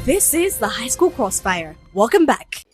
This is the High School Crossfire. Welcome back.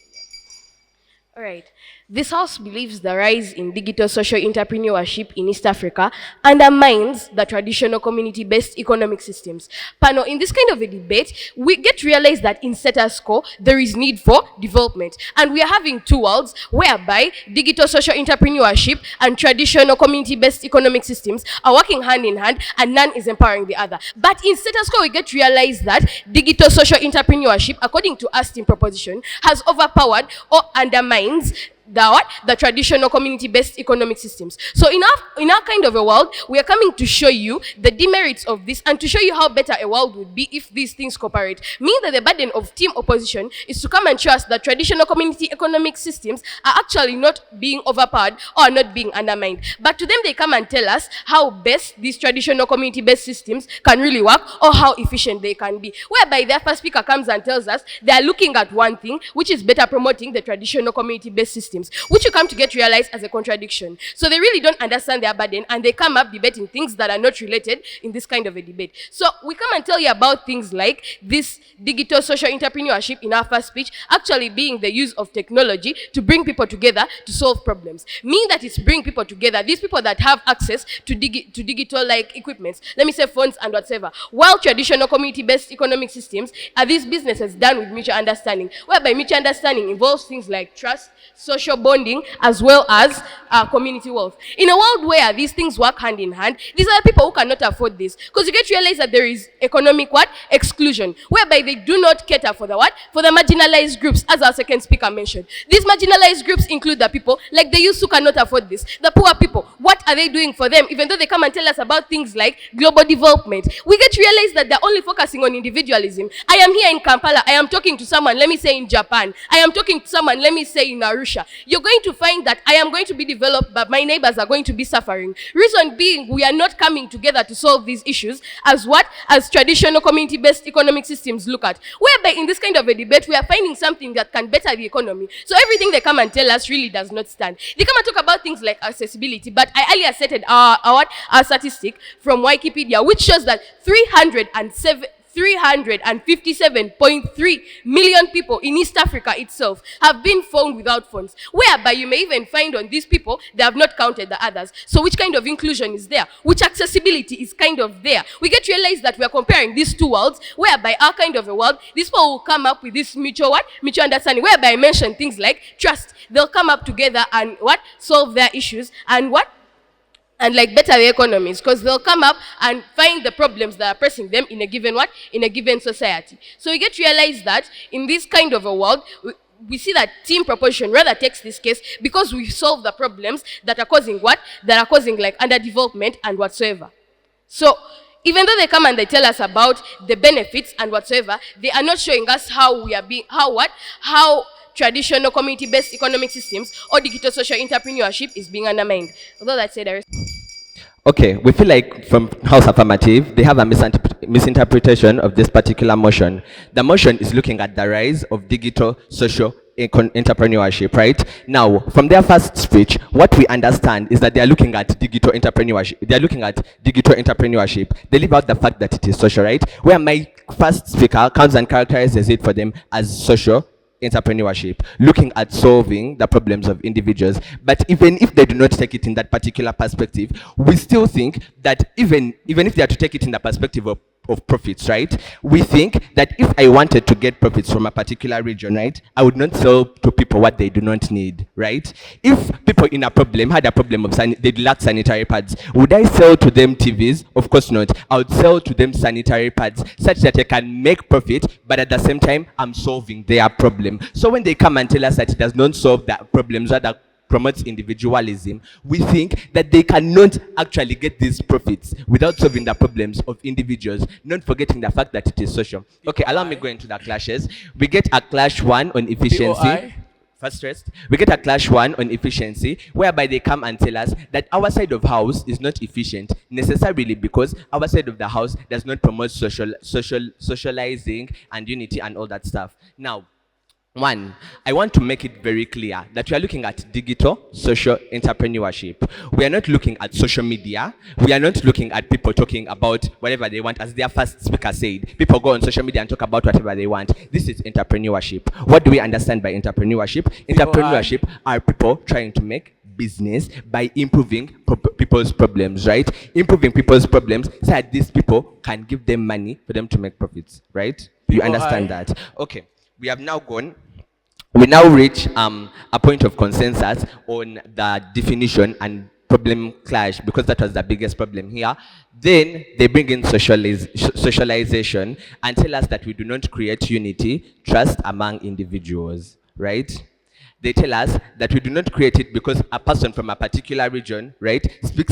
All right. This house believes the rise in digital social entrepreneurship in East Africa undermines the traditional community-based economic systems. Pano, in this kind of a debate, we get to realize that in status quo, there is need for development. And we are having two worlds whereby digital social entrepreneurship and traditional community-based economic systems are working hand in hand and none is empowering the other. But in status quo, we get to realize that digital social entrepreneurship, according to Austin proposition, has overpowered or undermines the traditional community-based economic systems. So in our kind of a world, we are coming to show you the demerits of this and to show you how better a world would be if these things cooperate. Meaning that the burden of team opposition is to come and show us that traditional community economic systems are actually not being overpowered or not being undermined. But to them, they come and tell us how best these traditional community-based systems can really work or how efficient they can be. Whereby their first speaker comes and tells us they are looking at one thing, which is better promoting the traditional community-based systems, which you come to get realized as a contradiction. So they really don't understand their burden and they come up debating things that are not related in this kind of a debate. So we come and tell you about things like this digital social entrepreneurship in our first speech actually being the use of technology to bring people together to solve problems. Meaning that it's bring people together, these people that have access to digital like equipments, let me say phones and whatever, while traditional community-based economic systems are these businesses done with mutual understanding, whereby mutual understanding involves things like trust, social bonding, as well as community wealth. In a world where these things work hand in hand, these are the people who cannot afford this. Because you get to realize that there is economic what? Exclusion. Whereby they do not cater for the what? For the marginalized groups, as our second speaker mentioned. These marginalized groups include the people like the youth who cannot afford this. The poor people, what are they doing for them? Even though they come and tell us about things like global development, we get to realize that they're only focusing on individualism. I am here in Kampala, I am talking to someone, let me say in Japan. I am talking to someone, let me say in Arusha. You're going to find that I am going to be developed, but my neighbors are going to be suffering. Reason being, we are not coming together to solve these issues as what? As traditional community-based economic systems look at. Whereby in this kind of a debate, we are finding something that can better the economy. So everything they come and tell us really does not stand. They come and talk about things like accessibility, but I earlier cited our statistic from Wikipedia, which shows that 357.3 million people in East Africa itself have been found without phones, whereby you may even find on these people, they have not counted the others. So which kind of inclusion is there? Which accessibility is kind of there? We get to realize that we are comparing these two worlds, whereby our kind of a world, these people will come up with this mutual what? Mutual understanding, whereby I mentioned things like trust. They'll come up together and what? Solve their issues and what? And like better the economies, because they'll come up and find the problems that are pressing them in a given what? In a given society. So we get to realize that in this kind of a world, we see that team proposition rather takes this case because we solve the problems that are causing what? That are causing like underdevelopment and whatsoever. So even though they come and they tell us about the benefits and whatsoever, they are not showing us how we are being, how traditional community-based economic systems or digital social entrepreneurship is being undermined. Although that said, Okay, we feel like from House Affirmative, they have a misinterpretation of this particular motion. The motion is looking at the rise of digital social entrepreneurship, right? Now, from their first speech, what we understand is that they are looking at digital entrepreneurship. They are looking at digital entrepreneurship. They leave out the fact that it is social, right? Where my first speaker comes and characterizes it for them as social entrepreneurship, looking at solving the problems of individuals. But even if they do not take it in that particular perspective, we still think that even if they are to take it in the perspective of profits, right? We think that if I wanted to get profits from a particular region, right, I would not sell to people what they do not need, right? If people in a problem had a problem of they lack sanitary pads, would I sell to them TVs? Of course not. I would sell to them sanitary pads such that I can make profit, but at the same time, I'm solving their problem. So when they come and tell us that it does not solve their problems, rather promotes individualism, we think that they cannot actually get these profits without solving the problems of individuals, not forgetting the fact that it is social. Okay, allow me go into the clashes. We get a clash one on efficiency. First, we get a clash one on efficiency, whereby they come and tell us that our side of house is not efficient necessarily because our side of the house does not promote socializing and unity and all that stuff. Now, One, I want to make it very clear that we are looking at digital social entrepreneurship. We are not looking at social media. We are not looking at people talking about whatever they want. As their first speaker said, people go on social media and talk about whatever they want. This is entrepreneurship. What do we understand by entrepreneurship? Entrepreneurship are people trying to make business by improving people's problems, right? Improving people's problems so that these people can give them money for them to make profits, right? You understand that? Okay. We have now gone. We now reach a point of consensus on the definition and problem clash, because that was the biggest problem here. Then they bring in socialization and tell us that we do not create unity, trust among individuals, right? They tell us that we do not create it because a person from a particular region, right,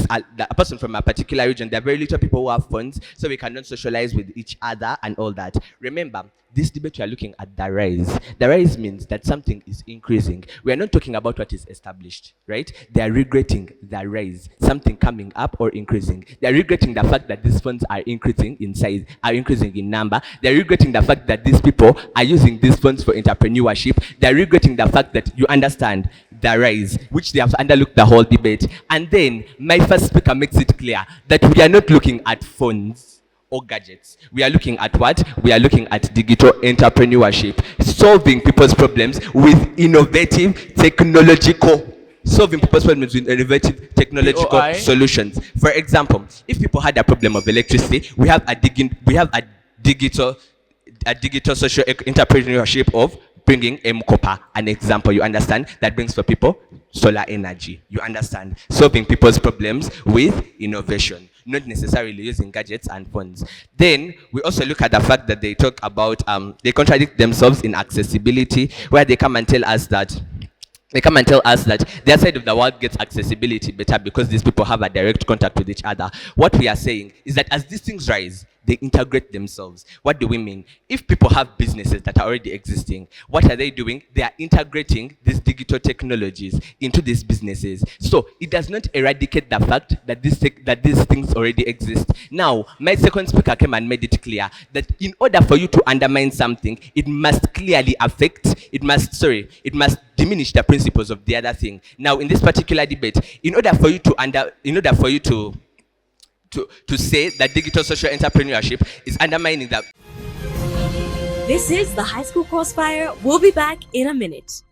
a person from a particular region, there are very little people who have funds, so we cannot socialize with each other and all that. Remember, this debate we are looking at the rise. The rise means that something is increasing. We are not talking about what is established, right? They are regretting the rise, something coming up or increasing. They are regretting the fact that these funds are increasing in size, are increasing in number. They are regretting the fact that these people are using these funds for entrepreneurship. They are regretting the fact that you understand the rise, which they have underlooked the whole debate. And then my first speaker makes it clear that we are not looking at funds or gadgets. We are looking at what? We are looking at digital entrepreneurship, solving people's problems with innovative technological solutions. For example, if people had a problem of electricity, we have a digital social entrepreneurship of bringing Mkno, an example, you understand, that brings for people solar energy, you understand, solving people's problems with innovation, not necessarily using gadgets and phones. Then we also look at the fact that they talk about they contradict themselves in accessibility, where they come and tell us that their side of the world gets accessibility better because these people have a direct contact with each other. What we are saying is that as these things rise, they integrate themselves. What do we mean? If people have businesses that are already existing, what are they doing? They are integrating these digital technologies into these businesses. So it does not eradicate the fact that these things already exist. Now, my second speaker came and made it clear that in order for you to undermine something, it must clearly it must diminish the principles of the other thing. Now, in this particular debate, in order for you to say that digital social entrepreneurship is undermining that. This is the High School Crossfire. We'll be back in a minute.